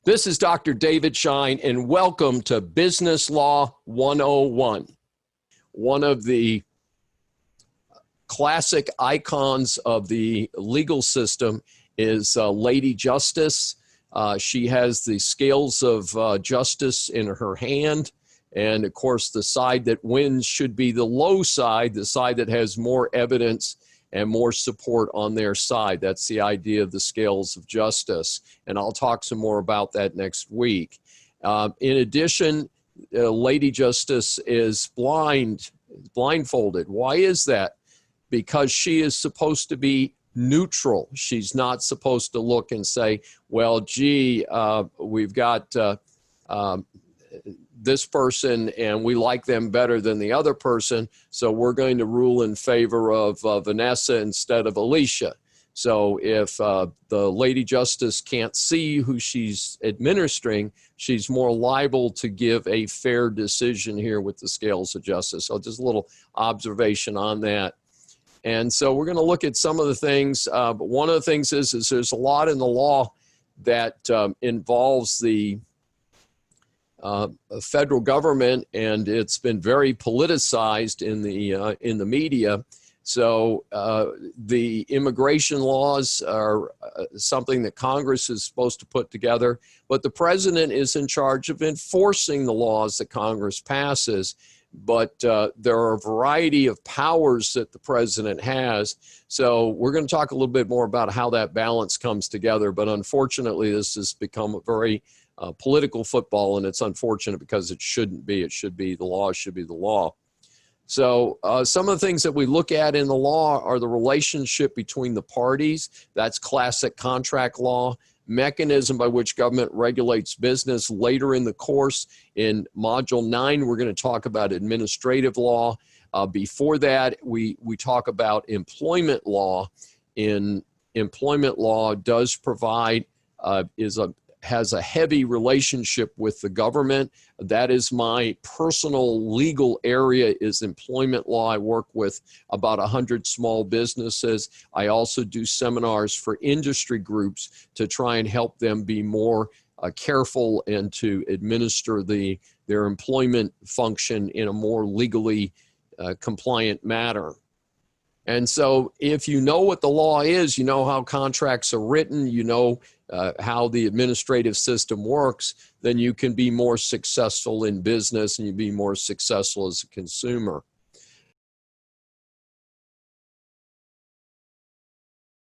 This is Dr. David Schein, and welcome to Business Law 101. One of the classic icons of the legal system is Lady Justice. She has the scales of justice in her hand. And of course, the side that wins should be the low side, the side that has more evidence and more support on their side. That's the idea of the scales of justice. And I'll talk some more about that next week. In addition, Lady Justice is blindfolded. Why is that? Because she is supposed to be neutral. She's not supposed to look and say, well, gee, we've got this person and we like them better than the other person, so we're going to rule in favor of Vanessa instead of Alicia. So if the Lady Justice can't see who she's administering, she's more liable to give a fair decision here with the scales of justice. So just a little observation on that. And so we're going to look at some of the things, but one of the things is there's a lot in the law that involves the federal government, and it's been very politicized in the media. So the immigration laws are something that Congress is supposed to put together, but the president is in charge of enforcing the laws that Congress passes. But there are a variety of powers that the president has. So we're going to talk a little bit more about how that balance comes together. But unfortunately, this has become a very political football, and it's unfortunate because it shouldn't be. It should be the law should be the law. So some of the things that we look at in the law are the relationship between the parties. That's classic contract law. Mechanism by which government regulates business. Later in the course, in Module 9, we're going to talk about administrative law. Before that, we talk about employment law. In employment law does provide, has a heavy relationship with the government. That is my personal legal area, is employment law. I work with about 100 small businesses. I also do seminars for industry groups to try and help them be more careful and to administer their employment function in a more legally compliant manner. And so if you know what the law is, you know how contracts are written, you know how the administrative system works, then you can be more successful in business and you be more successful as a consumer.